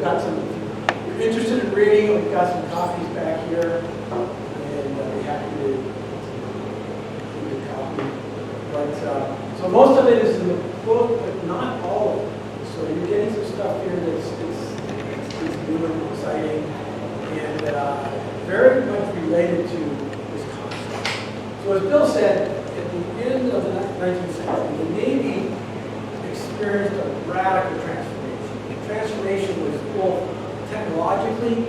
got some, if you're interested in reading, we've got some copies back here, and I'd be happy to give you a copy. But, so most of it is in the book, but not all of it. So you're getting some stuff here that's new and exciting, and very much related to Wisconsin. So as Bill said, at the end of the 19th century, the Navy experienced a radical transformation. The transformation was both technologically,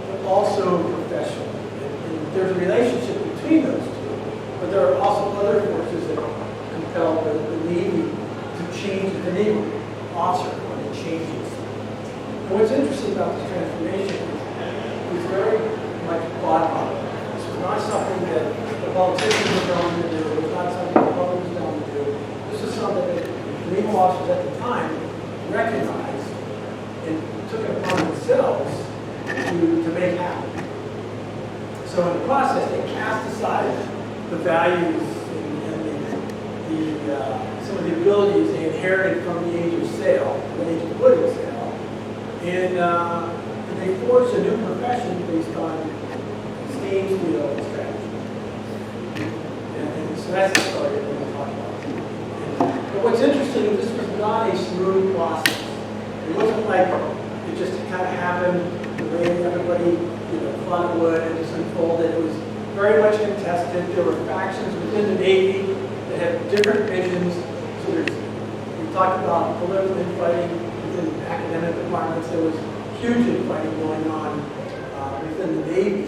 but also professionally. And there's a relationship between those two, but there are also other forces that compelled the Navy to change. The Navy officer when it changes. And what's interesting about this transformation is very much bottom-up. This was not something that the politicians were going to do. It was not something the public was going to do. This is something that naval officers at the time recognized and took it upon themselves to make happen. So in the process, they cast aside the values and some of the abilities they inherited from the age of sail, the age of wooden sail, and they forged a new profession based on stage wheel and strategy. And so that's the story that we're going to talk about. But what's interesting is this was not a smooth process. It wasn't like it just kind of happened the way everybody thought it would and just unfolded. It was very much contested. There were factions within the Navy that had different visions. So we talked about political infighting within academic departments. There was huge infighting going on within the Navy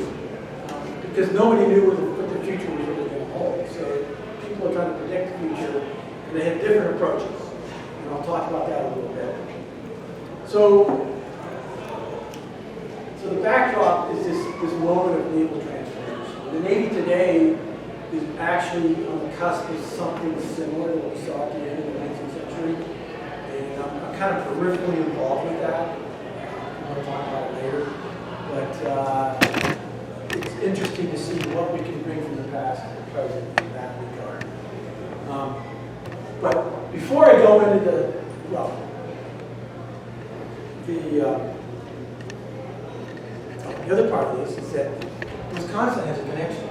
because nobody knew what the future was really going to hold. So people were trying to predict the future, and they had different approaches. And I'll talk about that a little bit. So the backdrop is this moment of naval transformation. The Navy today is actually on the cusp of something similar to what we saw at the end of the 19th century. And I'm kind of peripherally involved with that. I'm going to talk about it later. But it's interesting to see what we can bring from the past to the present in that regard. But before I go into the other part of this is that Wisconsin has a connection.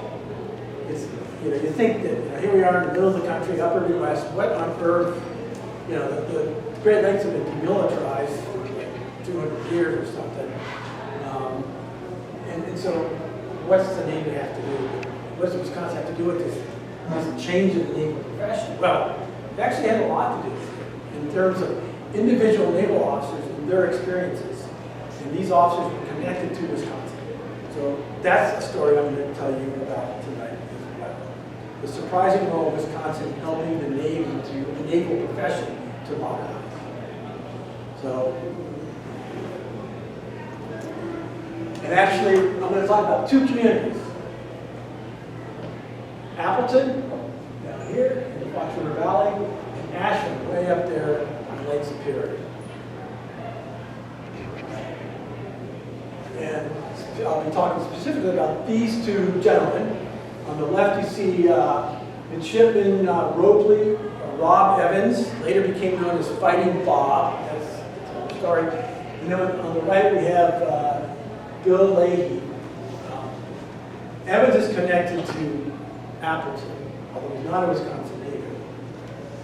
It's, you think that here we are in the middle of the country, upper Midwest, what on earth, the Great Lakes have been demilitarized for like 200 years or something. And so what's the Navy have to do? What does Wisconsin have to do with this change in the naval profession? Well, it actually had a lot to do with it in terms of individual naval officers and their experiences. And these officers were connected to Wisconsin. So that's a story I'm going to tell you about tonight as well. The surprising role of Wisconsin helping the Navy the naval profession to modernize. So, and actually, I'm going to talk about two communities. Appleton, down here in the Fox River Valley, and Ashland, way up there on Lake Superior. And I'll be talking specifically about these two gentlemen. On the left, you see Midshipman Mobley, Rob Evans, later became known as Fighting Bob. That's the story. And then on the right, we have Bill Leahy. Evans is connected to Appleton, although he's not a Wisconsin native.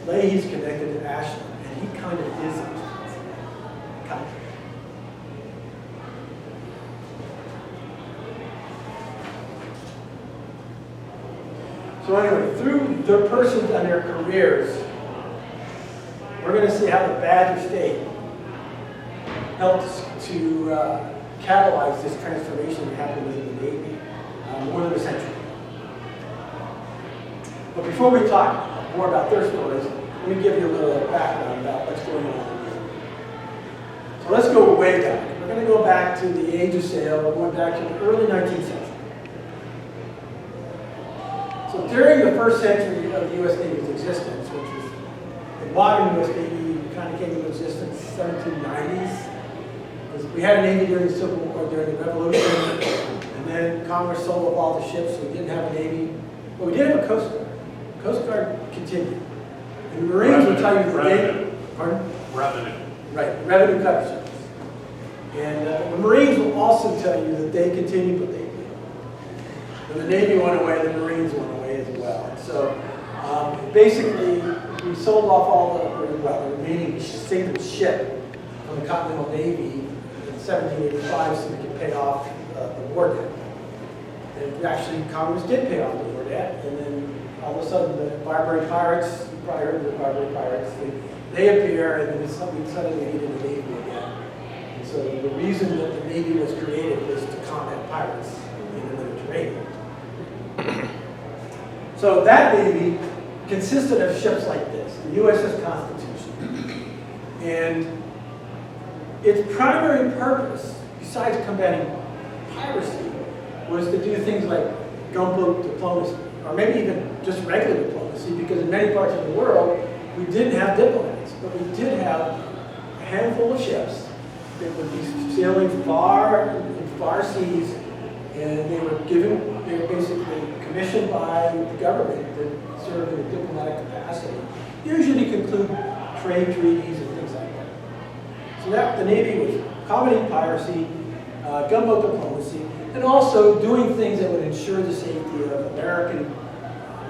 Leahy's connected to Ashland, and he kind of is a Wisconsin native. So anyway, through their persons and their careers, we're going to see how the Badger State helped to catalyze this transformation that happened within the Navy more than a century. But before we talk more about their stories, let me give you a little background about what's going on. So let's go way back. We're going to go back to the age of sail. We're going back to the early 19th century. So during the first century of the U.S. Navy's existence, which was the modern U.S. Navy kind of came into existence in the 1790s. We had a Navy during the Civil War, during the Revolution, and then Congress sold off all the ships, so we didn't have a Navy. But we did have a Coast Guard. Coast Guard continued. And the Marines will tell you the Navy. Pardon? Revenue. Right, Revenue Cutter Service. And the Marines will also tell you that they continued what they did. When the Navy went away, the Marines went away as well. And so basically, we sold off all the remaining single ship from the Continental Navy in 1785 so we could pay off the war debt. And actually, Congress did pay off the war debt, and then all of a sudden the Barbary Pirates, you probably heard of the Barbary Pirates, they appear, and then suddenly needed a Navy again. And so the reason that the Navy was created was to combat pirates in the Mediterranean. So that Navy consisted of ships like this, the USS Constitution. And its primary purpose, besides combating piracy, was to do things like gunboat diplomacy, or maybe even just regular diplomacy, because in many parts of the world, we didn't have diplomats, but we did have a handful of ships that would be sailing far seas, and they were basically commissioned by the government to serve in a diplomatic capacity, usually conclude trade treaties and things like that. So the Navy was combating piracy, gunboat diplomacy, and also doing things that would ensure the safety of American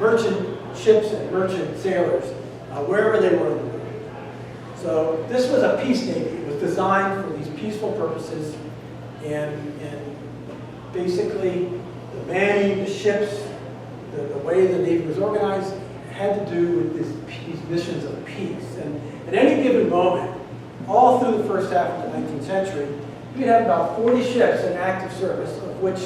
merchant ships and merchant sailors wherever they were in the world. So this was a peace Navy. It was designed for these peaceful purposes, and basically the manning, the ships, the way the Navy was organized had to do with these missions of peace. And at any given moment, all through the first half of the 19th century, you could have about 40 ships in active service, of which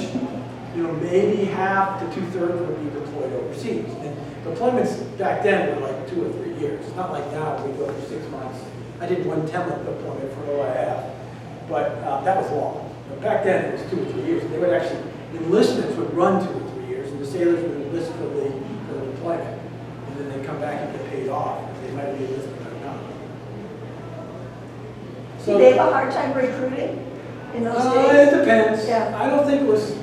maybe half to 2/3 would be deployed overseas. And deployments back then were like 2 or 3 years. It's not like now we go for 6 months. I did one 10-month deployment for OIF, but that was long. But back then it was 2 or 3 years. They would actually, enlistments would run 2 or 3 years, and the sailors would enlist for the deployment. And then they'd come back and get paid off. They might be enlisted or not. So, did they have a hard time recruiting in those It days? depends. Yeah. I don't think it was,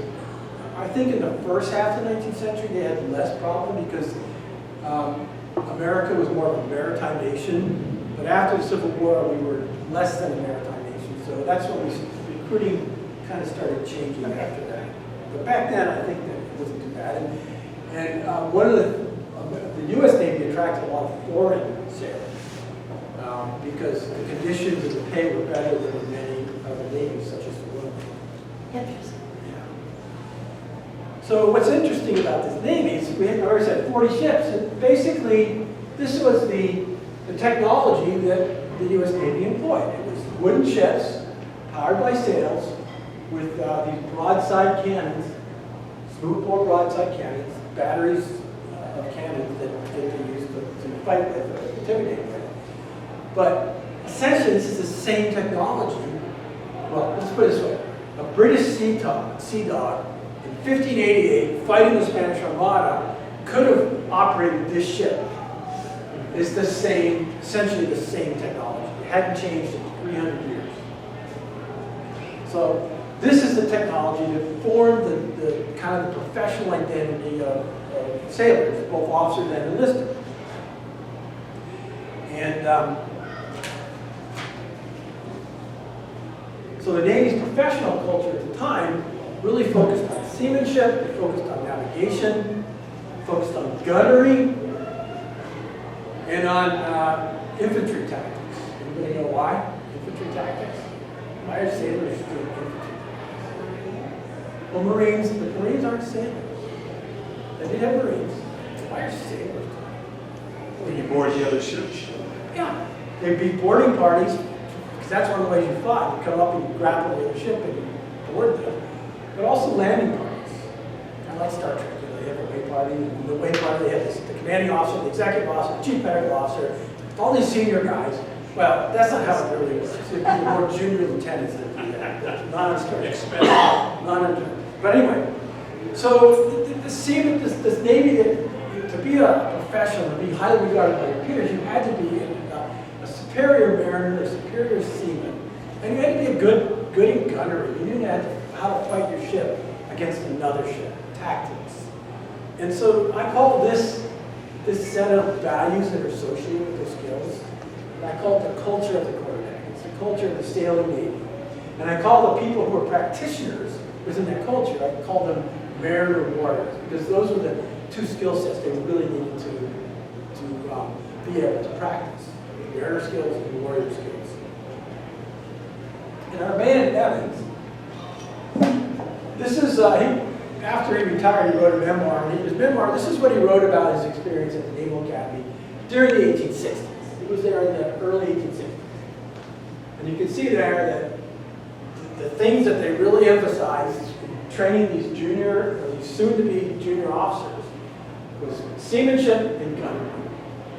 I think in the first half of the 19th century they had less problem because America was more of a maritime nation. But after the Civil War, we were less than a maritime nation. So that's when recruiting kind of started changing after that. But back then, I think that it wasn't too bad. And one of the U.S. Navy attracted a lot of foreign sailors because the conditions of the pay were better than in many other navies, such as the Royal Navy. Interesting. Yeah. So what's interesting about this Navy is we had, already said, 40 ships. And basically, this was the technology that the U.S. Navy employed. It was wooden ships, powered by sails, with these broadside cannons, smoothbore broadside cannons, batteries of cannons that they used to fight with or intimidate with. But essentially, this is the same technology. Well, let's put it this way. A British sea dog in 1588, fighting the Spanish Armada, could have operated this ship. It's the same, essentially the same technology. It hadn't changed in 300 years. So this is the technology that formed the kind of professional identity of sailors, both officers and enlisted. And so the Navy's professional culture at the time really focused on seamanship, it focused on navigation, focused on gunnery, and on infantry tactics. Anybody know why? Infantry tactics? Why are sailors doing infantry? Well, the Marines aren't sailors. They did have Marines. Why are sailors doing it? When you board the other ships. Yeah. They'd be boarding parties, because that's one of the ways you fought. You come up and you grapple with the ship and you board them. But also landing parties. Kind of like Star Trek. They have a way party, and the way party they have the commanding officer, the executive officer, the chief medical officer, all these senior guys. Well, that's not how it really works. It'd be more junior lieutenants that do that. Not on Star Trek. Not on. But anyway, so this Navy, to be a professional, to be highly regarded by your peers, you had to be a superior mariner, a superior seaman, and you had to be a good in gunnery. You knew how to fight your ship against another ship, tactics. And so I call this set of values that are associated with those skills, and I call it the culture of the quarterdeck. It's the culture of the sailing Navy. And I call the people who are practitioners within that culture, I call them mariner warriors, because those were the two skill sets they really needed to be able to practice. Mariner skills and warrior skills. And our man Evans, this is, after he retired, he wrote a memoir. And his memoir, this is what he wrote about his experience at the Naval Academy during the 1860s. He was there in the early 1860s. And you can see there that the things that they really emphasized in training these soon-to-be junior officers was seamanship and gunnery.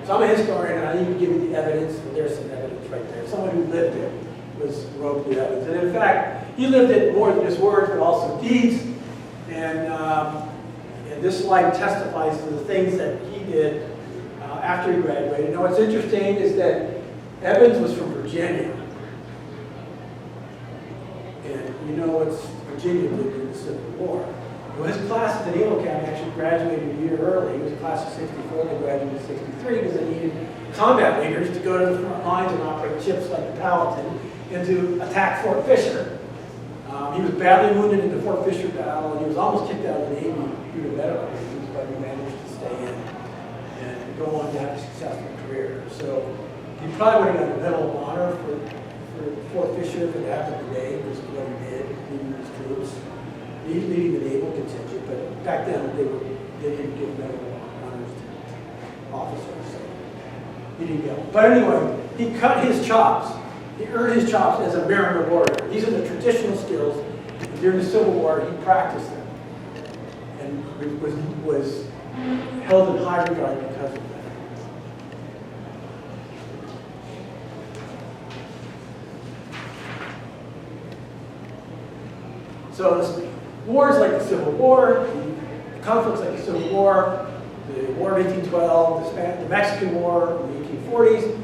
So I'm a historian, and I didn't give you the evidence, but there's some evidence right there. Someone who lived it was Mobley Evans. And in fact, he lived it more than just words, but also deeds. And this slide testifies to the things that he did after he graduated. Now, what's interesting is that Evans was from Virginia. And you know what Virginia did in the Civil War. Well, his class at the Naval Academy actually graduated a year early. He was a class of 64, they graduated in 63 because they needed combat leaders to go to the front lines and operate ships like the Palatine and to attack Fort Fisher. He was badly wounded in the Fort Fisher battle, and he was almost kicked out of the Navy due to medical reasons, but he managed to stay in and go on to have a successful career. So he probably would have got the Medal of Honor for Fort Fisher if it happened today, which is what he did, leading his troops. He's leading the naval contingent, but back then they didn't give Medal of Honors to officers, so he didn't get one. But anyway, he cut his chops. He earned his chops as a mariner warrior. These are the traditional skills. During the Civil War, he practiced them and was held in high regard because of that. So this wars like the Civil War, the conflicts like the Civil War, the War of 1812, the Mexican War in the 1840s,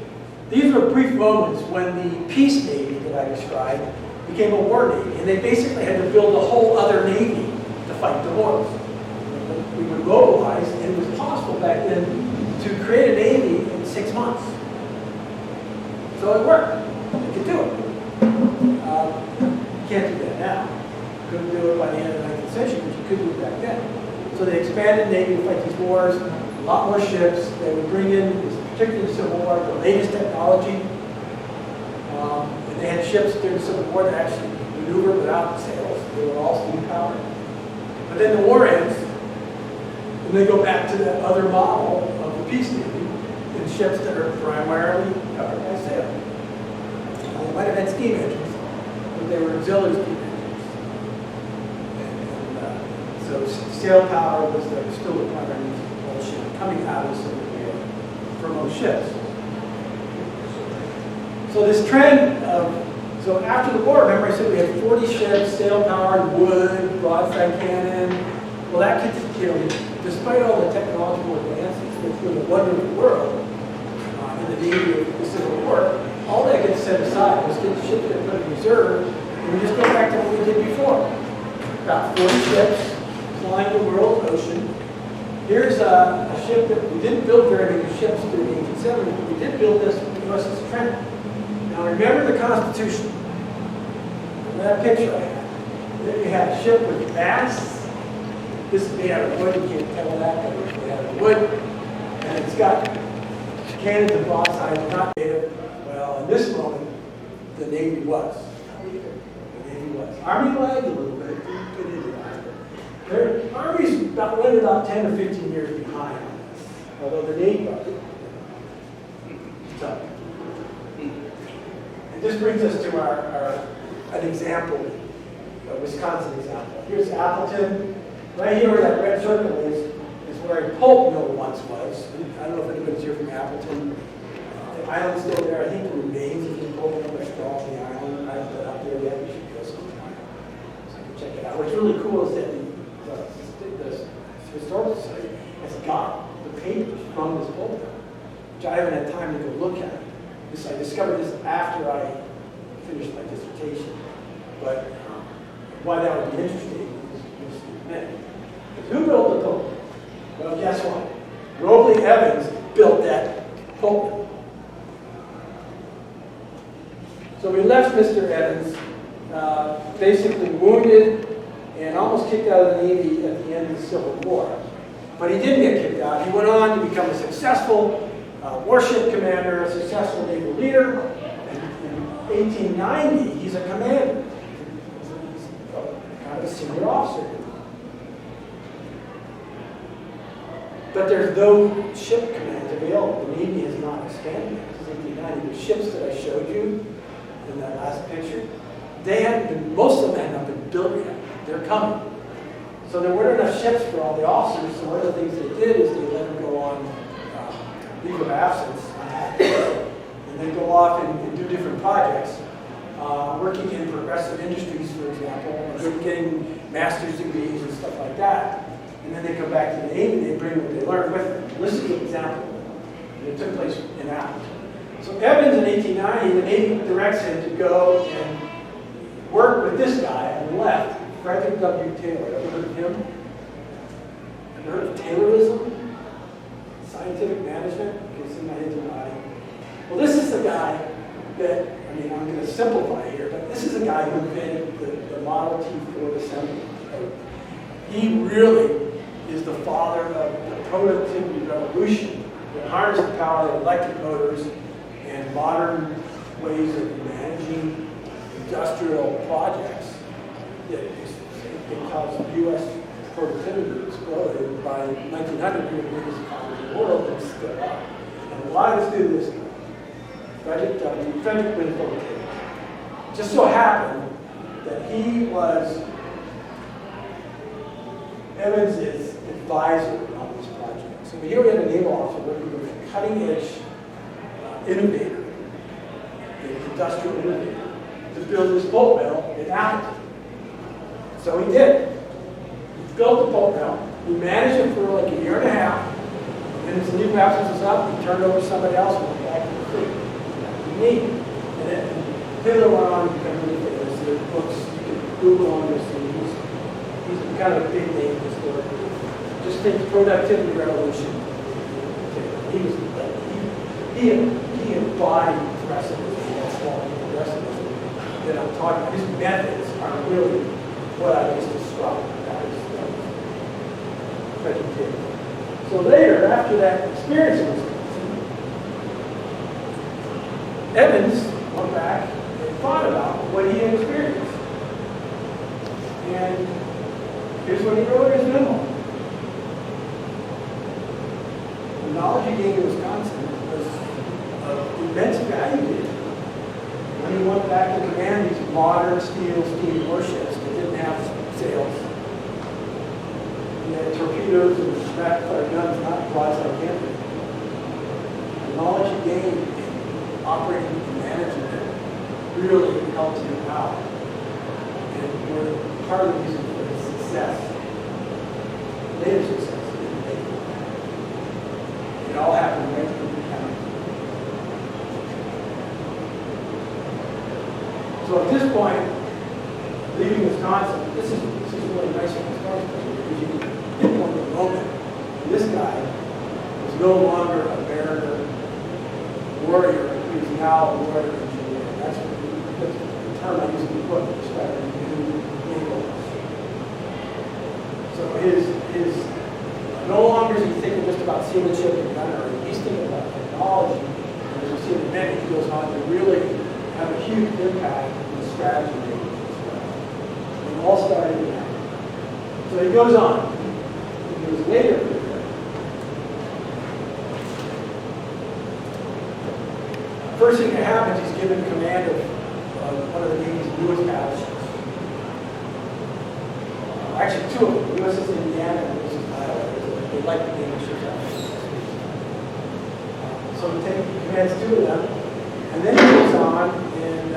these were brief moments when the peace navy that I described became a war navy, and they basically had to build a whole other navy to fight the wars. We would mobilize, and it was possible back then to create a navy in 6 months. So it worked. They could do it. You can't do that now. You couldn't do it by the end of the 19th century, but you could do it back then. So they expanded the navy to fight these wars, a lot more ships. They would bring in, particularly the Civil War, the latest technology. And they had ships during the Civil War that actually maneuvered without sails. They were all steam powered. But then the war ends, and they go back to that other model of the peace navy in ships that are primarily covered by sail. They might have had steam engines, but they were auxiliary steam engines. And so sail power was still the primary use of the whole ship coming out of the Civil War for most ships. So this trend so after the war, remember I said we had 40 ships, sail-powered, wood, broadside cannon. Well, that could, despite all the technological advances, which were the wonder of the world in the Navy of the Civil War, all that gets set aside was get the ships that put in reserve, and we just go back to what we did before. About 40 ships flying the world ocean. Here's a ship that we didn't build very many ships during the 1870s, but we did build this USS Trenton. Now remember the Constitution. That picture I had. There you had a ship with masts. This is made out of wood. You can't tell that, but it's made out of wood. And it's got cannons and broadsides, not native. Well, in this moment, the Navy was. The Navy was. Army lagged a little bit. Didn't get into that. Their Army's running about 10 or 15 years behind on this, although the Navy was. So, and this brings us to an example, a Wisconsin example. Here's Appleton. Right here where that red circle is where a pulp mill once was. I don't know if anybody's here from Appleton. The island's still there. I think the remains of the pulp mill are still on the island. I haven't been up there yet. We should go sometime so I can check it out. What's really cool is that the historical society has got the papers from this pulp mill, which I haven't had time to go look at. I discovered this after I finished my dissertation. But why that would be interesting is who built the pulp mill? Well, guess what? Mobley Evans built that pulp mill. So we left Mr. Evans basically wounded and almost kicked out of the Navy at the end of the Civil War. But he didn't get kicked out. He went on to become a successful warship commander, a successful naval leader. And in 1890, he's a commander. He's kind of a senior officer. But there's no ship commands available. The Navy has not expanded since 1890. The ships that I showed you in that last picture, they hadn't been, most of them hadn't been built yet. They're coming. So there weren't enough ships for all the officers, so one of the things they did is they let them go on leave of absence, and they go off and do different projects, working in progressive industries, for example, getting master's degrees and stuff like that. And then they come back to the Navy and they bring what they learned with them. This is an example. And it took place in Athens. So Evans in 1890, the Navy directs him to go and work with this guy on the left, Frederick W. Taylor. Ever heard of him? Ever heard of Taylorism? Scientific management? Okay, see my head's nodding. Well, this is the guy that, I mean, I'm going to simplify here, but this is a guy who invented the Model T Ford assembly. He really is the father of the productivity revolution that harnessed the power of electric motors and modern ways of managing industrial projects that caused U.S. productivity to explode. By 1900, we were the biggest economy in the world, and still up. And a lot of us do this. Frederick Winfield Taylor. Just so happened that he was Evans' advisor on this project. So here we had a naval officer working with a cutting-edge innovator, an industrial innovator, to build this boat mill in Athens. So he did. He built the boat mill. He managed it for like a year and a half. And then his leave of absence was up. He turned it over to somebody else and went back to the fleet. He needed. And then Taylor went on to become really famous. There's books you can Google on this. And he's kind of a big name historically. Just think productivity revolution. He was he embodied progressivism. That's called progressivism that I'm talking about. His methods are really what I just described. That was Frederick Taylor. So later, after that experience was Evans went back and thought about what he had experienced. And here's what he wrote in his memo. The knowledge he gained in Wisconsin was of immense value to him. When he went back to command these modern steel steam warships that didn't have sails, they had torpedoes and rapid-fire guns, not broadside cannon. The knowledge he gained in operating and managing it really helped him out. And were part of the reason for his success, later success. It all happened right through the county. So at this point, leaving Wisconsin, this is really nice in Wisconsin because you can pinpoint the moment. This guy was no longer a mariner, warrior. He was now a warrior engineer. That's the term I use in the book to describe the new naval. So his no longer is he thinking just about seamanship and gunnery. He's thinking about technology. And as you see in a minute, he goes on to really have a huge impact on the strategy making as well. And it all started in that. So he goes on. He goes later. First thing that happens, he's given command of one of the Navy's newest battleships. Actually, two of them, USS Indiana and USS Iowa. They like the Navy ships out. So he commands two of them, and then he goes on, and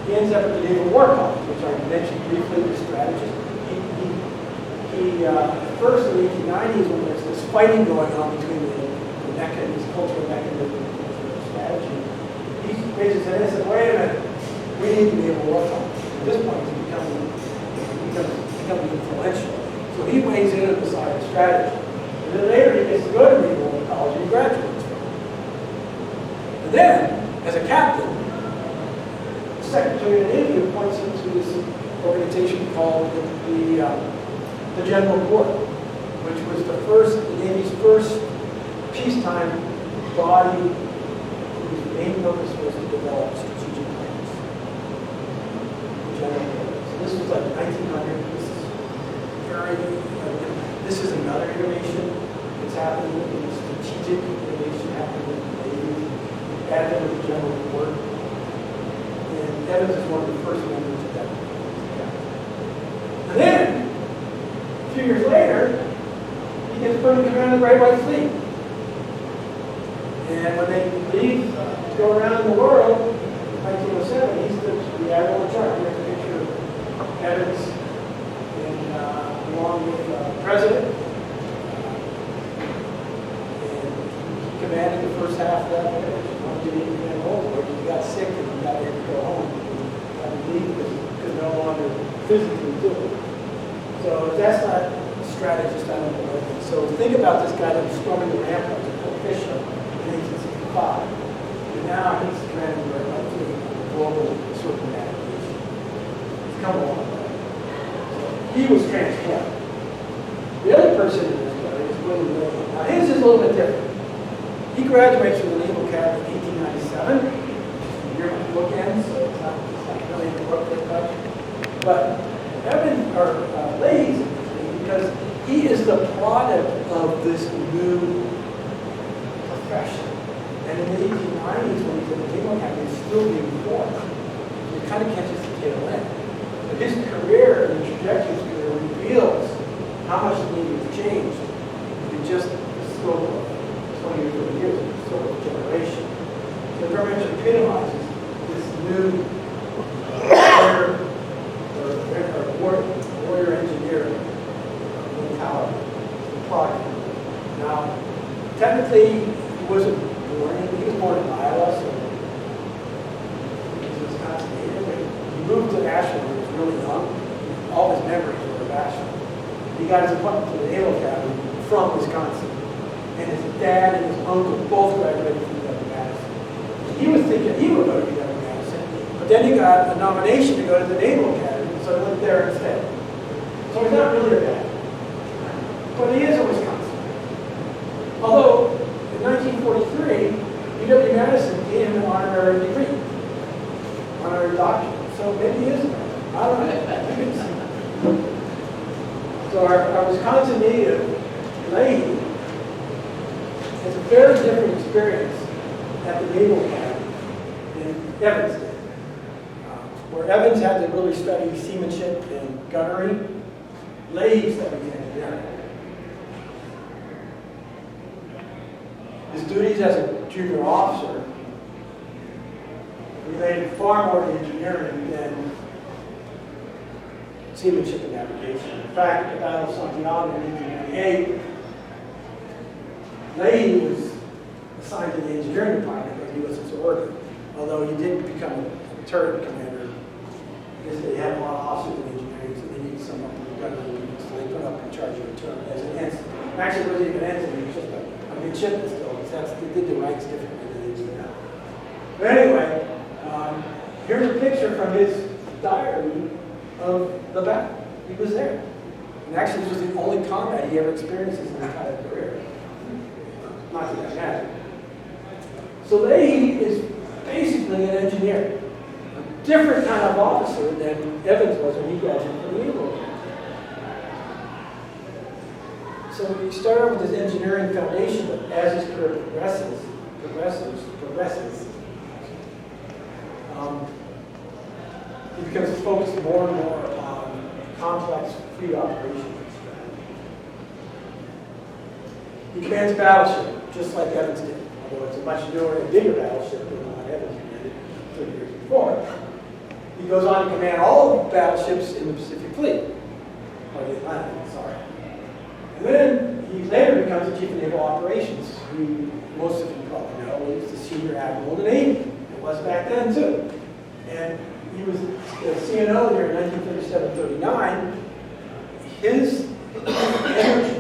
he ends up at the Naval War College, which I mentioned briefly, the strategist. First in the 1890s, when there's this fighting going on between the mechanisms, cultural mechanisms, and strategy, he raises his hand and says, wait a minute, we need the Naval War College. At this point, he's becoming influential. So he weighs in and decides strategy. And then later, he gets to go to Naval War College and he graduates from it. And then, as a captain, Secretary of the Navy appoints him to this organization called the General Board, which was the Navy's first peacetime body whose main purpose was to develop strategic plans. The General Board. So this was like 1900. This is another innovation that's happening in the strategic innovation happening in the Navy. Added with the General Board. And Evans is one of the first members of that. And then, a few years later, he gets put in command of the Great White Fleet. And when they leave to go around the world, in 1907, he's the admiral in charge. Here's a picture of Evans along with the president. And he commanded the first half of that voyage. He didn't command the whole voyage. He got sick and he got ready to go home. He had to leave because he could no longer physically do it. So if that's not a strategist, I don't know. So think about this guy that was storming the ramparts at Fort Fisher in 1865. And now he's commanding the global circumnavigation. He's come a long way. He was transformed. The other person in this story is William Mobley. Now his is a little bit different. He graduates from the Naval Academy in 1897. The year my book ends, so it's not really in the book very much. But Leahy's interesting because he is the product of this new profession. And in the 1890s, when he's in the Naval Academy, he's still being formed. So he kind of catches the tail end. But his career and the trajectory of his career reveals how much the Navy has changed in just the scope of 20 or 30 years, the scope of a generation. So it very much epitomizes this new warrior engineer mentality, product. Now, technically, he wasn't born, he was born in Iowa, so he was Wisconsin native, but he moved to Ashland when he was really young. All his memories were of Ashland. He got his appointment to the Naval Academy from Wisconsin. And his dad and his uncle both graduated from Madison. He was thinking he would go to Madison, but then he got a nomination to go to the Naval Academy, so he went there instead. So he's not really a bad, but he is a Wisconsin. Although, in 1943, UW Madison gave him an honorary degree, honorary doctorate. So maybe he is a bad. I don't know. So our Wisconsin native, Leahy, has a very different experience at the Naval Academy than Evans did. Where Evans had to really study seamanship and gunnery, Leahy studied engineering. His duties as a junior officer related far more to engineering than seamanship and navigation. In fact, at the Battle of Santiago in 1898, Leahy was assigned to the engineering department because he was a subordinate. Although he did become a turret commander, because they had a lot of officers in engineering, so they needed someone who got the units, so they put up in charge of a turret as an ensign. Actually, it wasn't even an ensign, he was just a midshipman still, because they did the ranks differently than they do now. But anyway, here's a picture from his diary of the battle. He was there. And actually, this was the only combat he ever experienced in his entire career. Not that that mattered. So Leahy is basically an engineer. A different kind of officer than Evans was when he graduated from the Naval Academy. So he started with his engineering foundation, but as his career progresses, he becomes focused more and more on complex fleet operations. He commands a battleship, just like Evans did, although it's a much newer and bigger battleship than the one Evans commanded 30 years before. He goes on to command all the battleships in the Pacific Fleet, or the Atlantic, sorry. And then he later becomes the Chief of Naval Operations, who most of you probably know is the Senior Admiral of the Navy. It was back then too. And he was the CNO there in 1937-39. His energy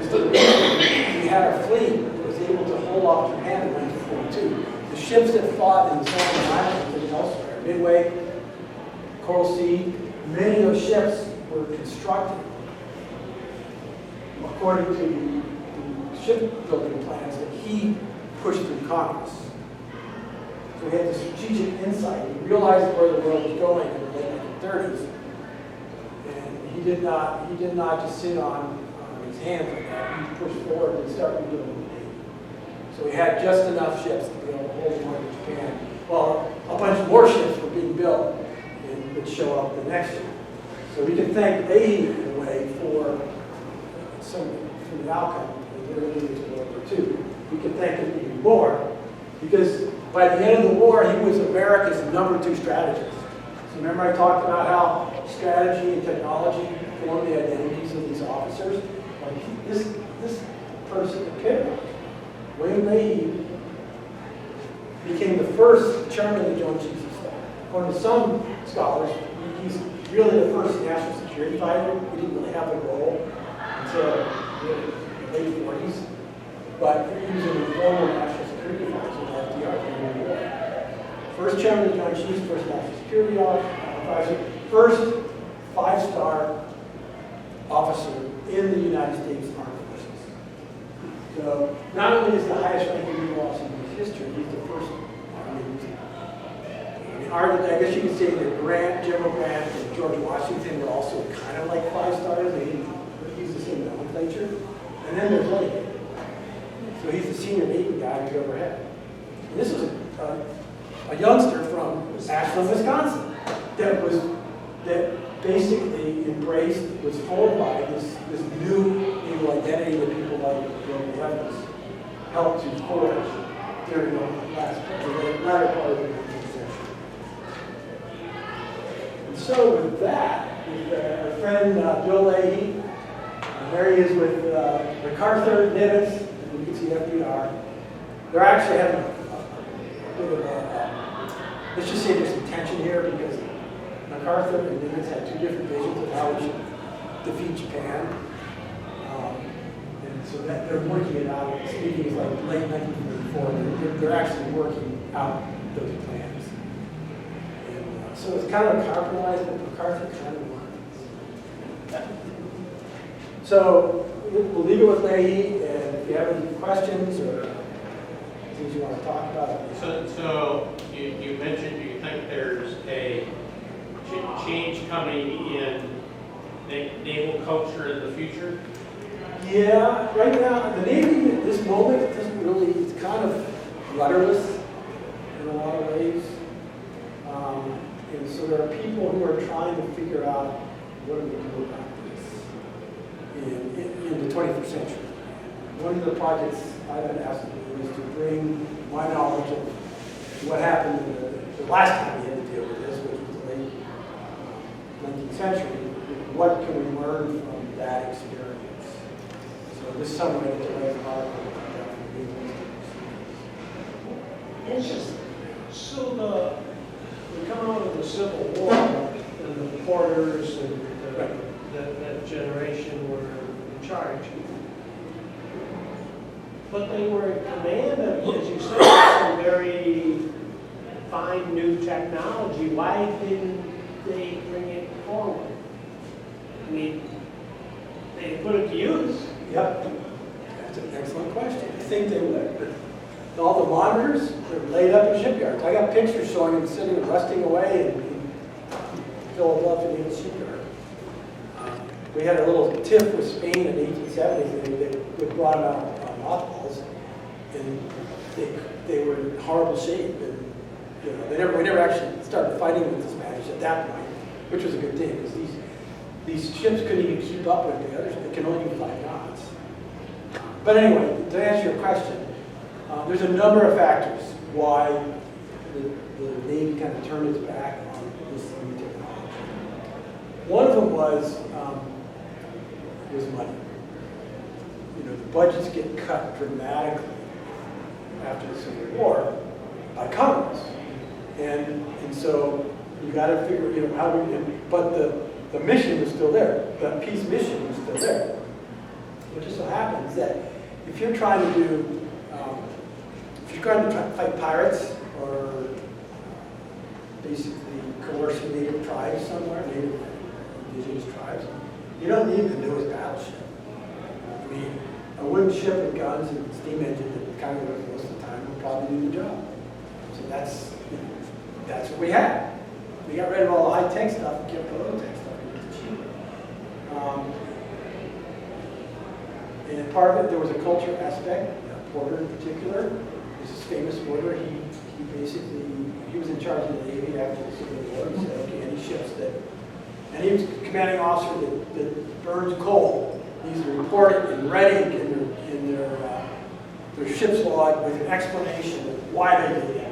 is the reason we had a fleet that was able to hold off Japan in 1942. The ships that fought in the Solomon Islands and elsewhere Midway, Coral Sea. Many of those ships were constructed according to the shipbuilding plans that he pushed through Congress. So he had this strategic insight. He realized where the world was going in the late 1930s. And he did not just sit on his hands like that. He pushed forward and started rebuilding the Navy. So he had just enough ships to be able to hold one in Japan. Well, a bunch more ships were being built and would show up the next year. So we can thank Leahy in a way for the outcome of the early years of World War II. We can thank him even more because by the end of the war, he was America's #2 strategist. So remember I talked about how strategy and technology form the identities of these officers? Like this person, the Pitt, William Leahy, became the first chairman of the Joint Chiefs of Staff. According to some scholars, he's really the first national security fighter. He didn't really have a role until the late 40s, but he was an informal national security officer with FDR during the war. First chairman of the Joint Chiefs, first national security officer, first 5-star officer in the United States Armed Forces. So not only is the highest ranking naval officer in history, he's the first. I guess you could say that Grant, General Grant, and George Washington were also kind of like 5-stars. They didn't use the same nomenclature. And then there's Leahy. So he's the senior Navy guy we've ever had. And this is a youngster from Ashland, Wisconsin, that basically embraced, was formed by this new naval identity that people like Bill Evans helped to forge during the latter part of the 19th century. And so with that, our friend Bill Leahy, there he is with MacArthur, Nimitz, and you can see FDR. They're actually having a bit of a, let's just say there's some tension here because MacArthur and Nimitz had two different visions of how we should defeat Japan. And so that they're working it out. Speaking is like late 1944, they're actually working out those plans. And so it's kind of a compromise, but MacArthur kind of won. So we'll leave it with Leahy, and if you have any questions or things you want to talk about. So you mentioned you think there's a change coming in naval culture in the future? Yeah, right now, the Navy at this moment, it doesn't really, it's kind of rudderless in a lot of ways. And so there are people who are trying to figure out what do we do about this in the 21st century. One of the projects I've been asked to do is to bring my knowledge of what happened in the last time we had to deal with this, which was the late 19th century. What can we learn from that experience? So this summer I get to write an article about that from the Interesting. So we come out of the Civil War, and the Porters and that generation were in charge. But they were in command of, as you said, some very fine new technology. Why didn't they bring it forward? I mean, they put it to use. Yep, that's an excellent question. I think they would, but all the monitors are laid up in shipyards. I got pictures showing them sitting and rusting away in Philadelphia Naval Shipyard. We had a little tiff with Spain in the 1870s, and they brought them out on mothballs, and they were in horrible shape. And you know, we never actually started fighting with the Spanish at that point, which was a good thing because these ships couldn't even keep up with the others. They can only do 5 knots. But anyway, to answer your question, there's a number of factors why the Navy kind of turned its back on this new technology. One of them was money. You know, the budgets get cut dramatically after the Civil War by Congress, and so you got to figure, you know, how we. But the mission was still there. The peace mission was still there. What just so happens that if you're trying to do, if you're trying to fight pirates or basically coercing native tribes somewhere, native indigenous tribes. You don't need the newest battleship. I mean, a wooden ship with guns and steam engine that kind of works most of the time will probably do the job. So that's what we had. We got rid of all the high-tech stuff and kept the low-tech stuff. It's cheaper. And part of it, there was a culture aspect. Porter in particular is this famous Porter. He was in charge of the Navy after the Civil War. He said, okay, any ships that, and he was commanding officer that burns coal needs to report it in red ink in their ship's log with an explanation of why they did that.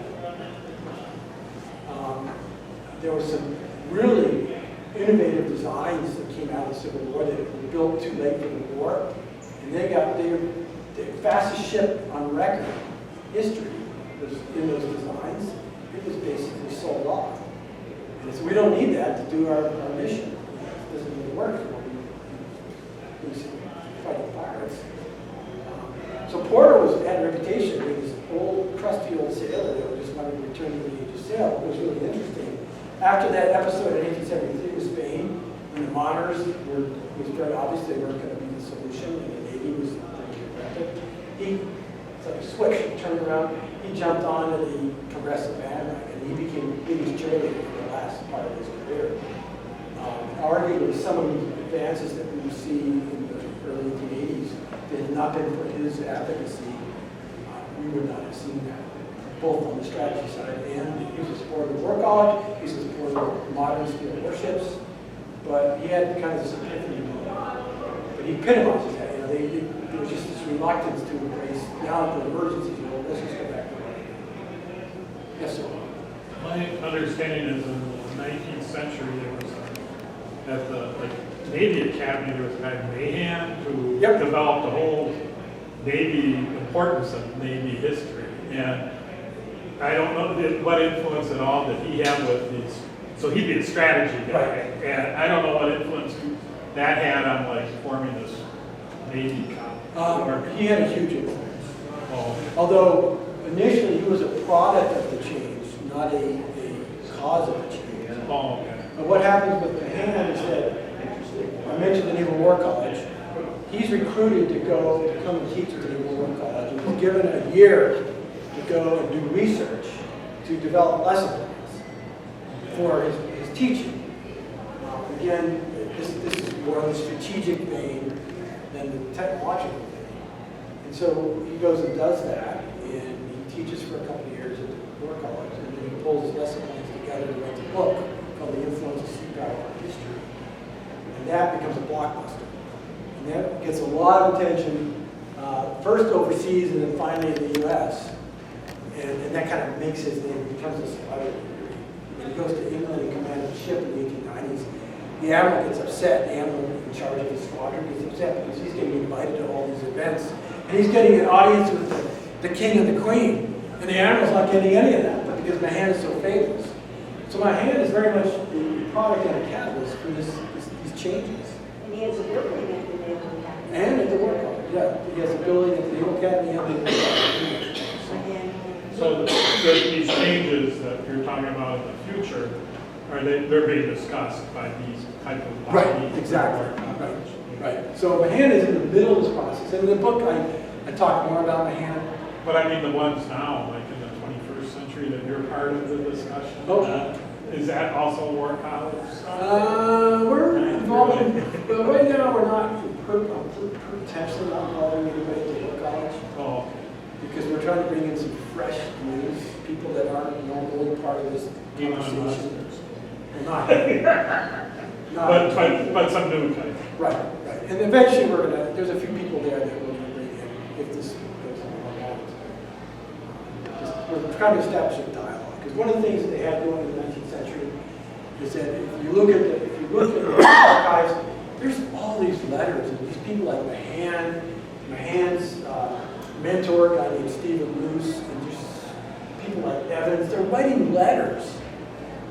There were some really innovative designs that came out of the Civil War that were built too late for the war, and they were the fastest ship on record history was in those designs. It was basically sold off. And so we don't need that to do our mission. It doesn't really work when we fight pirates. So Porter had a reputation being this old, crusty old sailor that just wanted to return to the age of sail. It was really interesting. After that episode in 1873 with Spain, when the monitors was very obvious they weren't going to be the solution, and the Navy was rapid, it's like a switch, he turned around, he jumped onto the progressive bandwagon, and he became the biggest cheerleader for the last part of his career. Arguably, some of the advances that we see in the early 1880s, if it had not been for his advocacy, we would not have seen that, both on the strategy side and he was a supporter of the War College, he was a supporter of modern steel warships, but he had kind of this epiphany moment. But he epitomizes that, there was just this reluctance to embrace, now the emergencies, let's just go back to work. Yes, sir. My understanding is in the 19th century, there was at the Navy Academy, there was a guy Mahan who developed the whole Navy importance of Navy history. And I don't know what influence at all that he had with these. So he'd be a strategy guy. Right. And I don't know what influence that had on forming this Navy company. He had a huge influence. Oh. Although initially he was a product of the change, not a cause of the change. Oh, okay. But what happens with Mahan is that, I mentioned the Naval War College, he's recruited to come and teach at the Naval War College, and he's given a year to go and do research to develop lesson plans for his teaching. Again, this is more of the strategic vein than the technological vein. And so he goes and does that, and he teaches for a couple of years at the War College, and then he pulls his lesson plans together to write a book called The Influence of Sea Power on History. And that becomes a blockbuster. And that gets a lot of attention, first overseas and then finally in the U.S. And that kind of makes his name, becomes a celebrity. When he goes to England and commands a ship in the 1890s, the admiral gets upset. The admiral in charge of the squadron gets upset because he's getting invited to all these events. And he's getting an audience with the king and the queen. And the admiral's not getting any of that, but because Mahan is so famous. So Mahan is very much the product and a catalyst for these changes. And he has a building at the Naval Academy. And at the War College, yeah. He has a building at the Naval Academy and the War College. So these changes that you're talking about in the future, they're being discussed by these type of bodies? Right, exactly. Right. So Mahan is in the middle of this process. And in the book, I talk more about Mahan. But I mean the ones now, like in the 21st century, that you're part of the discussion. Oh. Is that also War College? We're involved in, right now we're not, potentially not involving anybody at the War College. Oh. Because we're trying to bring in some fresh news, people that aren't normally part of this conversation. Not. But some new type. Right. And eventually there's a few people there that we're gonna bring in if this goes on. We're trying to establish a dialogue. Because one of the things that they had going in the 19th century is that if you look at the archives, there's all these letters and these people like Mahan's mentor, a guy named Stephen Luce, and just people like Evans, they're writing letters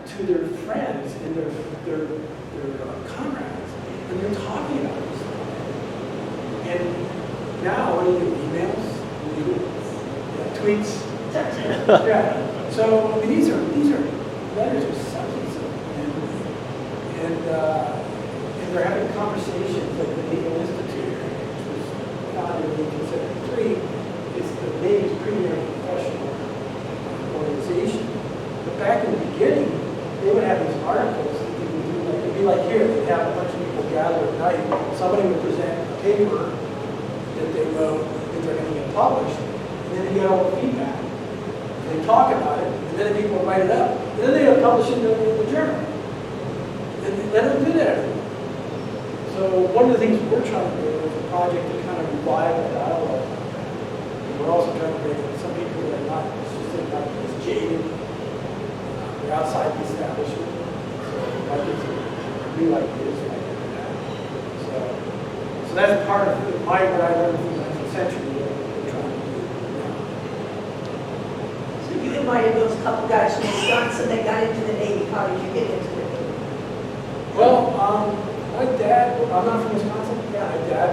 to their friends and their comrades, and they're talking about this stuff. And now, what do you do? Emails? What do you do? Tweets? Yeah. So I mean, these are letters are such and so. And they're having conversations like the Naval Institute, which was founded in 1873. It's the Navy's premier professional organization. But back in the beginning, they would have these articles that they would do, like, it'd be like here, they'd have a bunch of people gather at night, somebody would present a paper that they wrote, that they're going to get published, and then they get all the feedback. And they talk about it, and then people write it up, and then they would publish it in the journal. And they don't do that anymore. So one of the things we're trying to do is a project to kind of revive the dialogue. And we're also trying to bring some people that are not, not as jaded, they're outside the establishment. So like it's new ideas like that. So that's part of what I learned from the 19th century that we're trying to do now. So you invited those couple guys from Wisconsin that got into the Navy. How did you get into the Navy? Well, my dad, I'm not from Wisconsin. Yeah, my dad,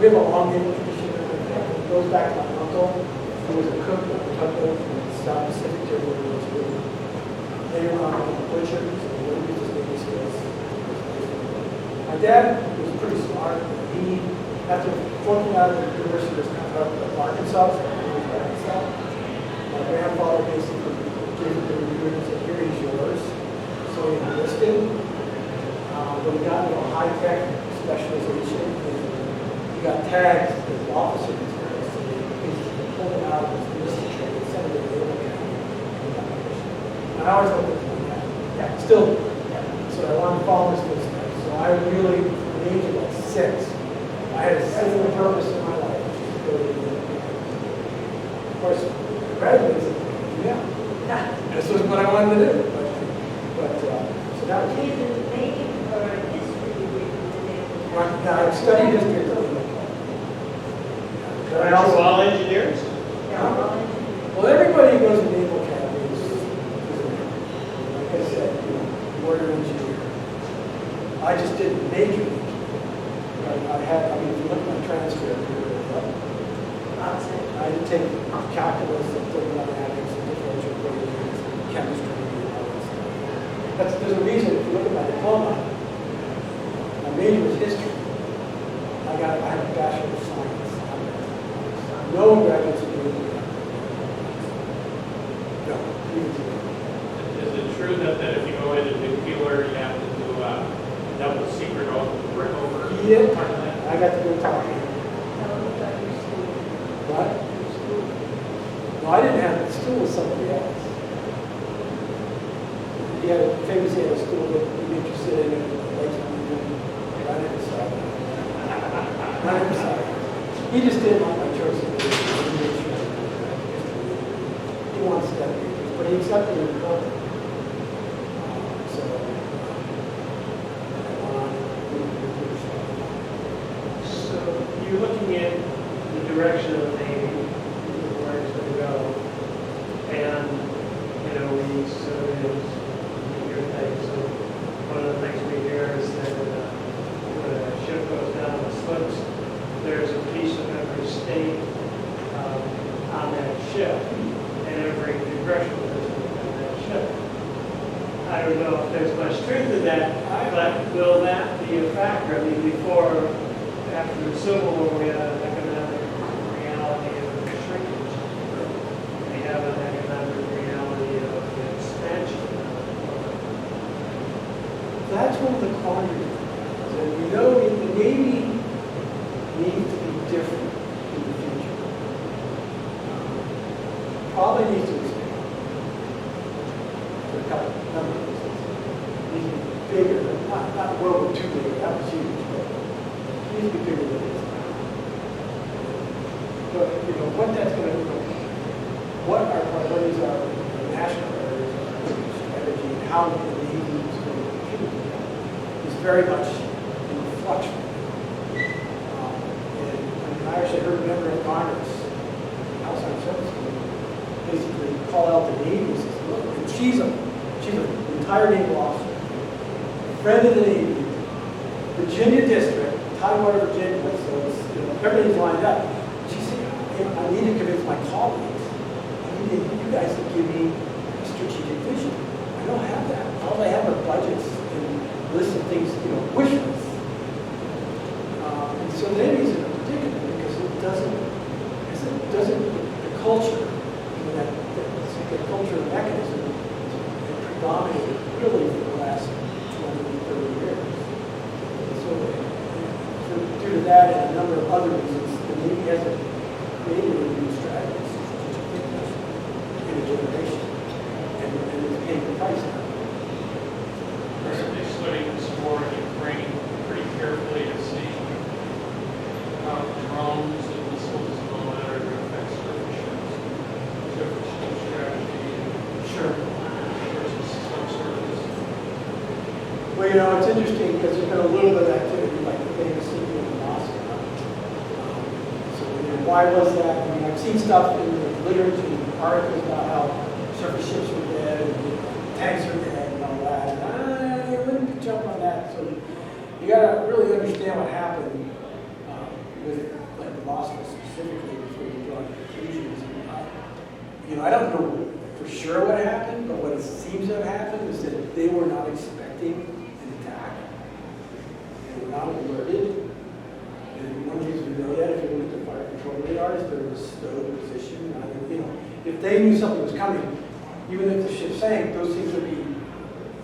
we have a long naval tradition in my family. It goes back to my uncle, who was a cook on a tugboat from the South Pacific to World War II. Later on, he was a butcher, so he learned his naval skills. My dad was pretty smart. He, after flunking out of the University of Arkansas, my grandfather basically gave him the degree and said, "Here is yours." So he enlisted. But he got into a high-tech specialization, and he got tagged as an officer material, so they pulled him out of his enlisted training and sent him to the Naval Academy. And I always looked at him like that. Still do. So I wanted to follow his footsteps. So I really, from the age of like 6, I had a single purpose in my life, which is to go to the Naval Academy. Of course, the graduates, yeah, this was what I wanted to do. So that was Either the Navy or a history degree from the Navy. Now, I studied history at the But I Are also, you all engineers? Yeah, well, well, everybody who goes to Naval Academy is like I said, water engineer. I just didn't major in engineering. I mean, if you look at my transcript, I did take calculus and thermodynamics and differential equations, chemistry, and all that stuff. There's a reason, if you look at my diploma, my major was history. I have a Bachelor of Science. No graduate degree. No, even today. Is it true that if you go into nuclear, you have to do a double secret over? Yeah, Part of that? I got to go talk to him. tell them about your school. What? No, I didn't have it. School was somebody else. He had a famous he had a school that he'd be interested in and I didn't decide. I didn't decide. He just didn't like my choice of major. He wanted to study majors, but he accepted it in college. So I went on and moved to computer science. So you're looking at the direction of the Navy, where it's going to go. And, we sort of hear things. So one of the things we hear is that when a ship goes down the slopes, there's a piece of every state on that ship and every congressional district on that ship. I don't know if there's much truth in that, but will that be a factor? I mean, after the Civil War, we had an economic reality of shrinkage. We have an economic reality of expansion. That's one of the quandaries. And the Navy needs to be different in the future. Probably needs to expand. For a couple number of reasons. Needs to be bigger, not World War II bigger, that was huge, but it needs to be bigger than it is now. But, what that's going to do, what our priorities are, our national priorities are, our strategy, and how the Navy is going to compete with that is very much in flux. I actually heard a member of Congress, House Armed Service Committee, basically call out the Navy and says, look, and she's an retired naval officer, a friend of the Navy, Virginia District, Tidewater, Virginia, so it's, everything's lined up. She said, I need to convince my colleagues, you guys to give me a strategic vision. dominated really for the last 20, 30 years. And so due to that and a number of other reasons, the Navy hasn't created a new strategy in a generation, and it's paying the price now. They studied this war in Ukraine pretty carefully to see how drones and missiles and all that are going to affect surface ships. Surface ship strategy Sure. versus subsurface. Well, you know, it's interesting because there's been a little bit of activity, like the famous city in Moscow. So, you know, why was that? I mean, I've seen stuff in the literature and articles about how surface ships were dead and tanks are dead and all that. And I wouldn't jump on that. So you got to really understand what happened with like the Moscow specifically before you draw conclusions. You know, I don't know for sure what happened, but what it seems to have happened is that they were not expecting an attack. They were not alerted. And one of the reasons we know that, if you look at the fire control radars, they're in a stowed position. I mean, you know, if they knew something was coming, even if the ship sank, those things would be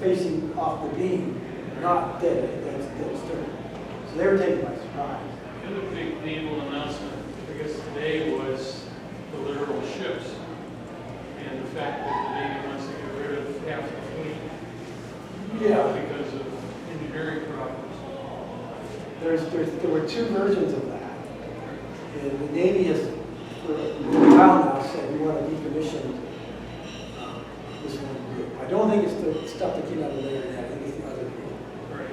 facing off the beam, not dead stern. So they were taken by surprise. The other big naval announcement, I guess today, was the literal ships and the fact that the Navy wants to get rid of half the fleet because of engineering problems. There were two versions of that. And the Navy has, for a while now, said we want to decommission this one group. I don't think it's the stuff that came out of later than I think it's the other group. Right.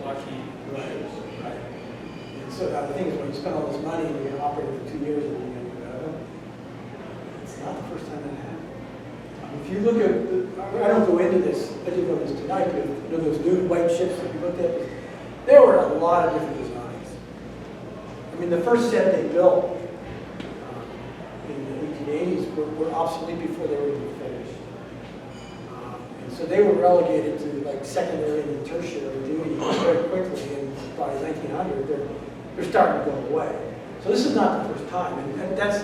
Lucky ships. Right. And so the thing is, when you spend all this money and you're going to operate for 2 years and you're going to go, it's not the first time that happened. If you look at, I don't go into this, I didn't go into this tonight, but you know those new white ships that you looked at, there were a lot of different designs. I mean, the first set they built in the 1880s were obsolete before they were even finished. And so they were relegated to like secondary and tertiary duty very quickly, and by 1900, they're starting to go away. So this is not the first time, and that's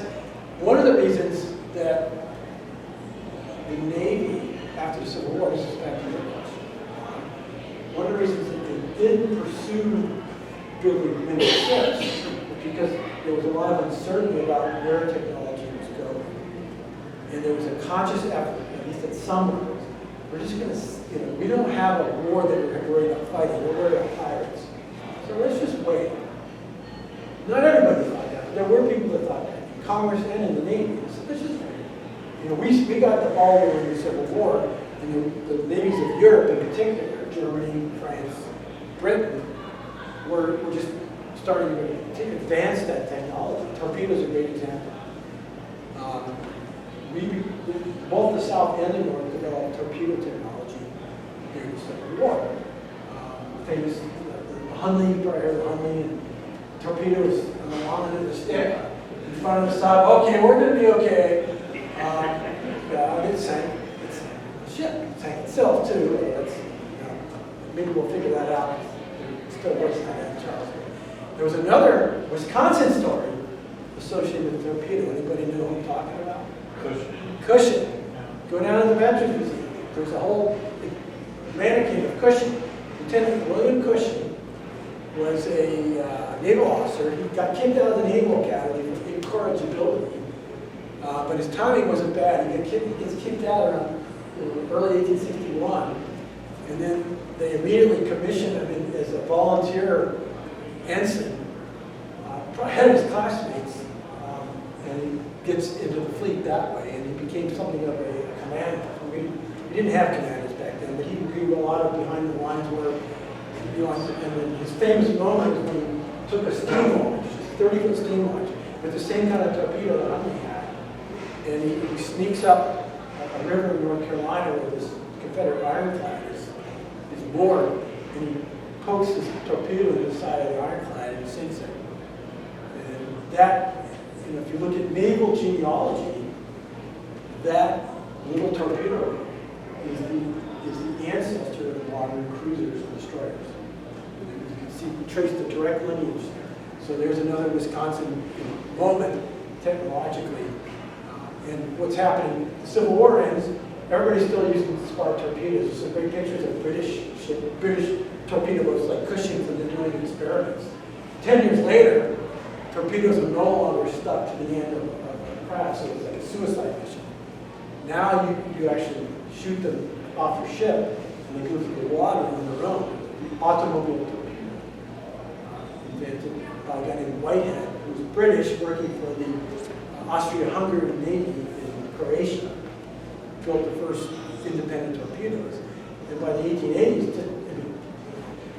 one of the reasons that the Navy, after the Civil War, this is back to your question, one of the reasons that they didn't pursue building many ships was because there was a lot of uncertainty about where technology was going. And there was a conscious effort, at least at some levels, we're just going to, you know, we don't have a war that we're worried about fighting, we're worried about pirates. So let's just wait. Not everybody thought that, but there were people that thought that, in Congress and in the Navy. So let's just wait. You know, we got the ball during the Civil War, and the navies of Europe in particular, Germany, France, Britain, were just starting to advance that technology. Torpedoes are a great example. Both the South and the North developed torpedo technology during the Civil War. Famous, the Hunley, you probably heard of Hunley, and torpedoes on the end of the stick in front of the side. Okay, we're going to be okay. It sank. The ship sank itself too. That's, maybe we'll figure that out. We're still working on that in Charleston. There was another Wisconsin story associated with torpedo. Anybody know who I'm talking about? Cushing. Go down to the Veterans Museum. There's a whole mannequin of Cushing. Lieutenant William Cushing was a naval officer. He got kicked out of the Naval Academy for incorrigibility. But his timing wasn't bad. He gets kicked out around early 1861. And then they immediately commissioned him as a volunteer ensign, ahead of his classmates. And he gets into the fleet that way. And he became something of a commander. We didn't have commanders back then, but he knew a lot of behind the lines work. You know, and then his famous moment was when he took a steam launch, a 30-foot steam launch, with the same kind of torpedo that Hunley had. And he sneaks up a river in North Carolina where this Confederate ironclad is moored, and he pokes his torpedo in the side of the ironclad and sinks it. And that, you know, if you look at naval genealogy, that little torpedo is the ancestor of the modern cruisers and destroyers. You can see, trace the direct lineage there. So there's another Wisconsin moment technologically. And what's happening, the Civil War ends, everybody's still using spark torpedoes. There's some great pictures of British torpedo boats like Cushing when they're doing experiments. 10 years later, torpedoes are no longer stuck to the end of a craft, so it's like a suicide mission. Now you actually shoot them off your ship, and they go through the water on their own. Automobile torpedo, invented by a guy named Whitehead, who was British, working for the Austria-Hungarian Navy in Croatia, built the first independent torpedoes. And by the 1880s,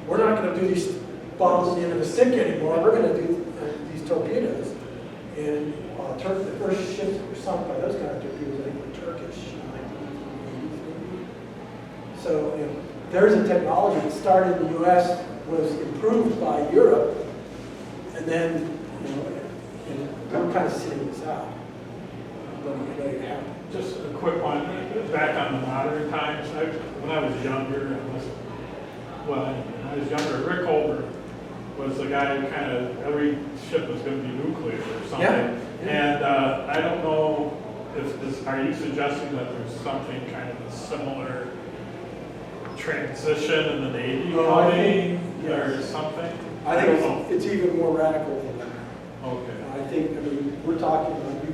we're not going to do these bombs at the end of a stick anymore. We're going to do these torpedoes. And the first ships that were sunk by those kind of torpedoes, I think, were Turkish in the 1980s. So there's a technology that started in the U.S., was improved by Europe, and then we're kind of sitting this out. Letting it happen. Just a quick one, back on the modern times, when I was younger, when I was younger, Rick Holber was the guy who kind of, every ship was going to be nuclear or something. Yeah. And I don't know if this, are you suggesting that there's something kind of a similar transition in the Navy coming or something? I think it's even more radical than that. Okay. I mean, we're talking about, we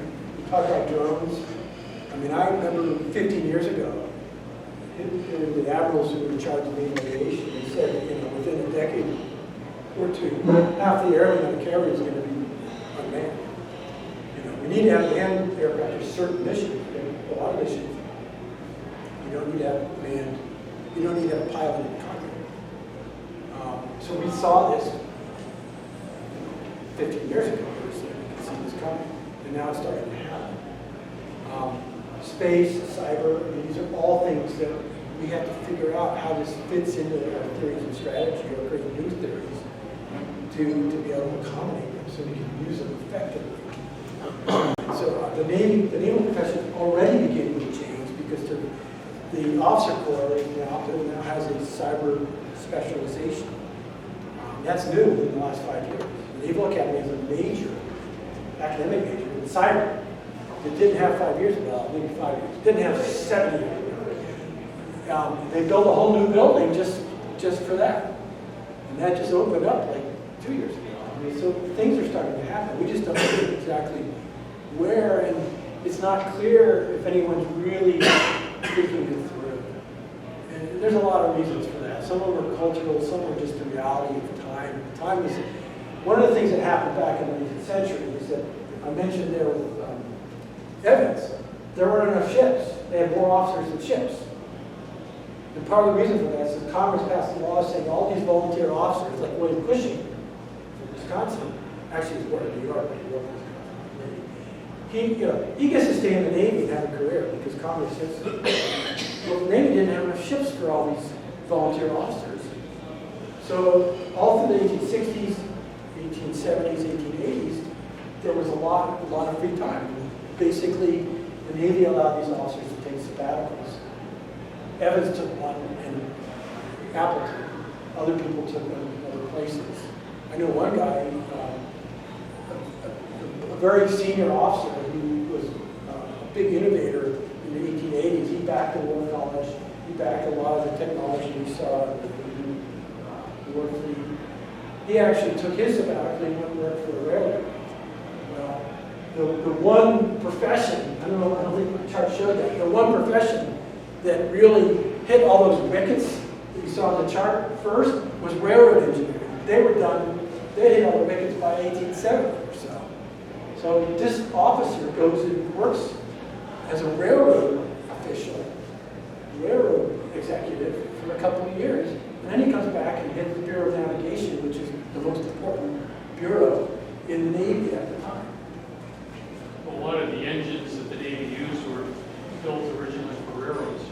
talk about drones. I mean, I remember 15 years ago, the admirals who were in charge of naval aviation, they said, within a decade or two, half the airmen on the carrier is going to be unmanned. We need to have manned aircraft for certain missions. A lot of missions, you don't need to have manned. You don't need to have a pilot in the cockpit. So we saw this 15 years ago. We could see this coming, and now it's starting to happen. Space, cyber, these are all things that we have to figure out how this fits into our theories and strategy or create new theories to be able to accommodate them so we can use them effectively. So the naval profession is already beginning to change because the officer corps now has a cyber specialization. That's new in the last 5 years. The Naval Academy has a major academic major in cyber. It didn't have 5 years ago, maybe 5 years. It didn't have 7 years ago. They built a whole new building just for that. And that just opened up like 2 years ago. So things are starting to happen. We just don't know exactly where, and it's not clear if anyone's really thinking it through. And there's a lot of reasons for that. Some of them are cultural, some are just the reality of time. Time is one of the things that happened back in the 19th century is that I mentioned there with Evans, there weren't enough ships. They had more officers than ships. And part of the reason for that is that Congress passed a law saying all these volunteer officers, like William Cushing from Wisconsin, actually he's born in New York, but he grew up in Wisconsin. He gets to stay in the Navy and have a career because Congress says so. Well, the Navy didn't have enough ships for all these volunteer officers. So all through the 1860s, 1870s, 1880s, there was a lot of free time. Basically, the Navy allowed these officers to take sabbaticals. Evans took one, and Appleton. Other people took them in other places. I know one guy, a very senior officer who was a big innovator in the 1880s. He backed the war college. He backed a lot of the technology we saw in the war fleet. He actually took his sabbatical and went to work for the railroad. Well, the one profession, I don't think my chart showed that, the one profession that really hit all those wickets that you saw on the chart first was railroad engineering. They were done, they hit all the wickets by 1870 or so. So this officer goes and works as a railroad official, railroad executive for a couple of years, and then he comes back and hits the Bureau of Navigation, which is the most important bureau in the Navy at the time. A lot of the engines that the Navy used were built originally for railroads.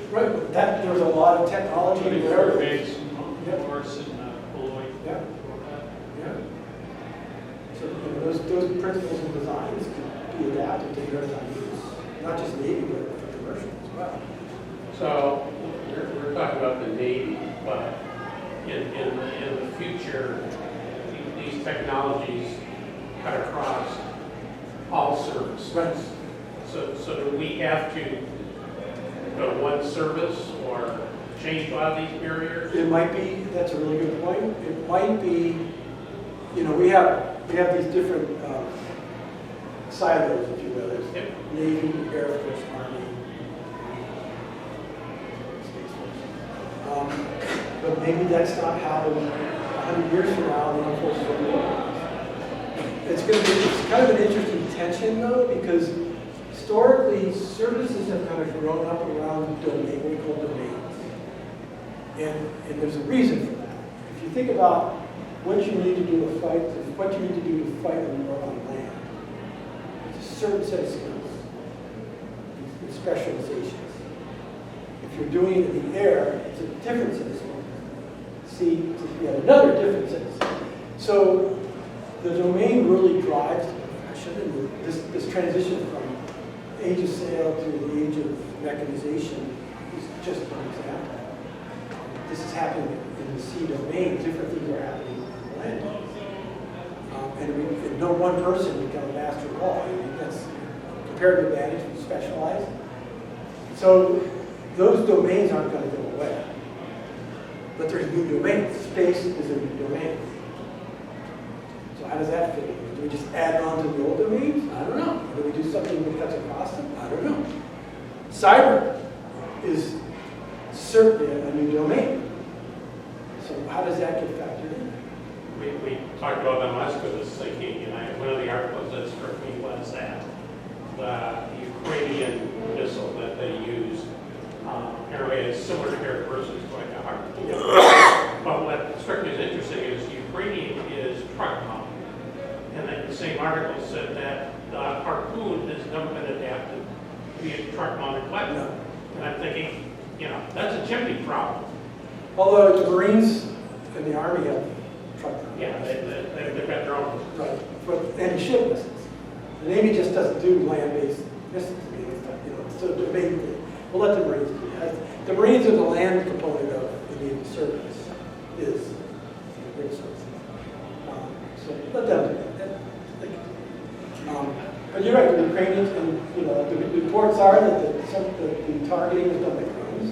Right, but there was a lot of technology in railroads. Fairbanks, Morris, and Beloit. Yeah. Yeah. So those principles and designs can be adapted to maritime use, not just Navy, but for commercial as well. So we're talking about the Navy, but in the future, these technologies cut across all services. Right. So do we have to go to one service or change a lot of these barriers? It might be, that's a really good point. It might be, you know, we have these different silos, if you will. There's Yep. Navy, Air Force, Army, Space Force. But maybe that's not how 100 years from now the armed forces will work. It's kind of an interesting tension though, because historically services have kind of grown up around domain, what we call domains. And there's a reason for that. If you think about what you need to do to fight, what you need to do to fight a war on land, it's a certain set of skills and specializations. If you're doing it in the air, it's a different set of skills. See, yet another different set of skills. So the domain really drives the profession, and this transition from age of sail to the age of mechanization is just one example. This is happening in the sea domain. Different things are happening on the land. And no one person become a master of all. I mean, that's comparative advantage. We specialize. So those domains aren't going to go away. But there's new domains. Space is a new domain. So how does that fit in? Do we just add on to the old domains? I don't know. Do we do something that cuts across them? I don't know. Cyber is certainly a new domain. So how does that get factored in? We talked about that last week, was thinking, and one of the articles that struck me was that the Ukrainian missile that they used apparently is similar to air versus like a harpoon. But what struck me as interesting is Ukrainian is truck mounted. And then the same article said that the harpoon has never been adapted to be a truck mounted weapon. No. And I'm thinking, you know, that's a chimney problem. Although the Marines and the Army have truck guns. Yeah, they've got their own. Right. But anti-ship missiles. The Navy just doesn't do land-based missiles. I mean, you know, it's a domain thing. We'll let the Marines do that. The Marines are the land component of the Navy service. Is the Marine service. So let them do that. But you're right, the Ukrainians, and you know, the reports are that the targeting is done by drones,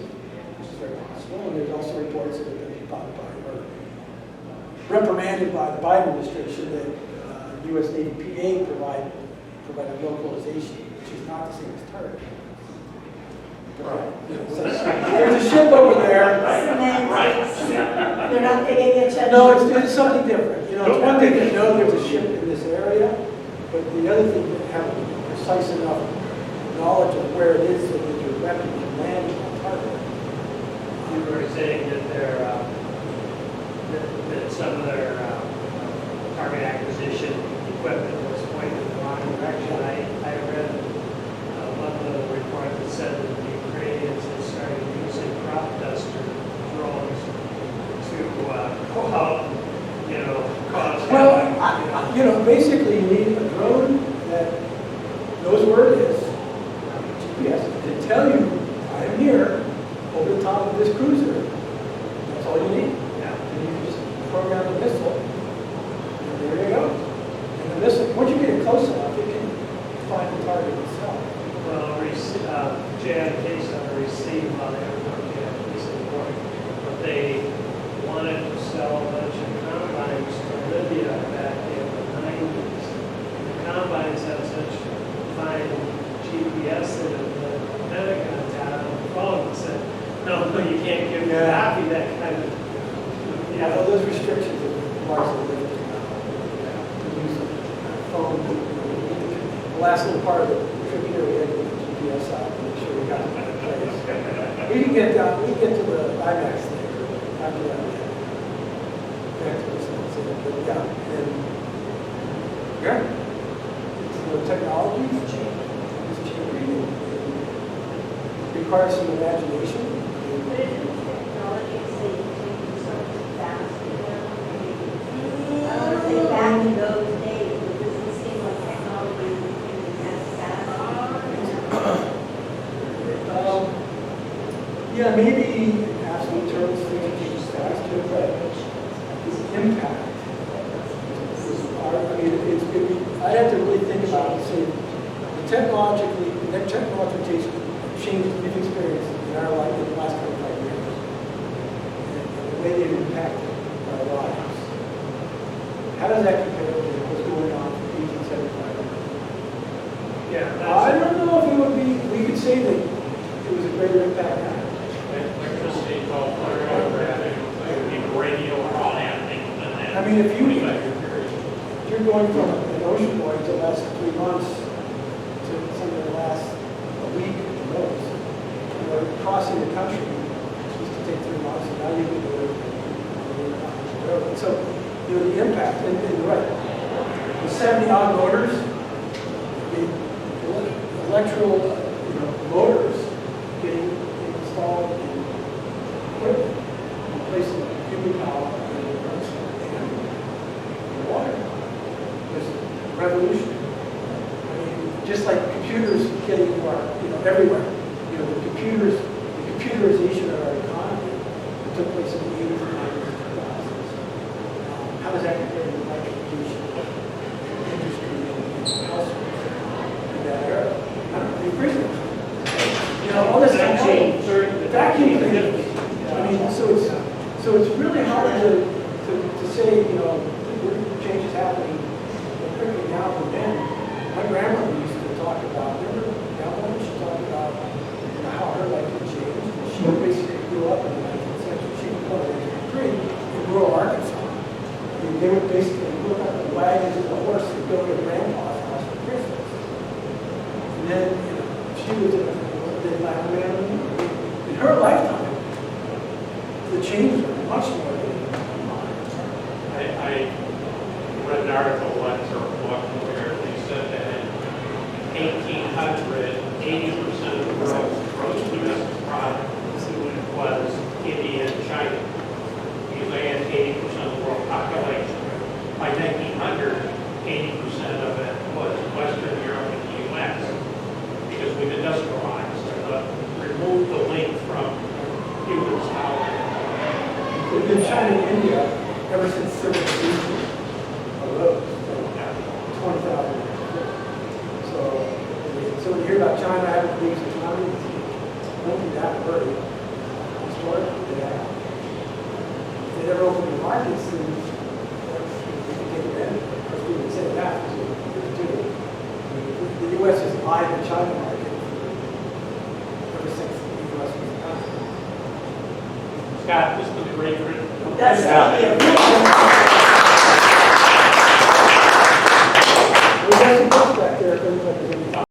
which is very possible, and there's also reports that have been found by or reprimanded by the Biden administration that U.S. Navy PA provided localization, which is not the same as targeting. You know, so there's a ship over there. Semantics. They're not paying attention. No, it's something different. You know, it's one thing to know there's a ship in this area, but the other thing to have precise enough knowledge of where it is so that your weapon can land on target. You were saying that that some of their target acquisition equipment was pointed in the wrong direction. I read one of the report that said that the Ukrainians had started using crop duster drones to go out and, you know, cause havoc. Well, you know, basically you need a drone that knows where it is, GPS, to tell you, I am here, over the top of this cruiser. That's all you need. Yeah. And you can just program the missile, and there you go. And the missile, once you get it close enough, it can find the target itself. Well, Jan case on a receipt while they were working at this report, but they wanted to sell a bunch of combines to Libya back in the 90s. And the combines had such fine GPS in it that the Pentagon got on the phone and said, no, you can't give your copy that kind of, Yeah, well, those restrictions are largely lifted now. The use of phone, the last little part of the trip here, we had to get the GPS out and make sure we got it in place. We can get to the IMAX thing, after that, we had back to this, but yeah, and, yeah, it's, the technology is changing, it requires some imagination. But isn't technology saying things so fast now? I don't say back in those days, it doesn't seem like technology is moving as fast. Yeah, maybe in absolute terms, things change faster, but the impact is, I mean, I have to really think about it. So, technological changes we've experienced our life in the last 25 years. And the way they've impacted our lives. How does that compare to what's going on from 1875? Yeah, I that's, don't know if it would be, we could say that it was a greater impact now. Electricity, even radio, all that, things than that. I mean, if you- 25 year period. If you're going from an ocean voyage that lasts 3 months to something that lasts a week at most, crossing the country, it used to take 3 months, and now you can do it whatever. So, the impact, and you're right, the 70 odd motors, the electrical, motors getting installed in equipment, replacing human power and water. It's revolutionary. I mean, just like computers getting to our, everywhere. The computerization of our economy that took place in the 80s and 90s and 2000s. How does that compare to electrification industry and elsewhere in that era? I don't know, the freezing. All this vacuum, vacuum thing. I mean, so it's really hard to say, change is happening quickly now than then. My grandmother used to talk about, remember, grandmother, she talked about how her life had changed. She basically grew up in the 19th century. She was born in 1903 in rural Arkansas. I mean, they would basically look up the wagons and the horse and go to grandpa's house for Christmas. And then, she was the black man. In her lifetime, the changes are much more than mine. I read an article once or a book where they said that in 1800, 80% of the world's gross domestic product was India and China. Because they had 80% of the world population. By 1900, 80% of it was Western Europe and the U.S. Because we've industrialized, removed the link from humans out. It's been China and India ever since civilization arose, 20,000 years. So when you hear about China having a big economy, don't be that worried. Historically, if they ever open the markets, then we can take advantage of it. Of course, we would say that, because we do. The U.S. has eyed the China market ever since the U.S. was a country. Scott, this was a great trip. That's We got some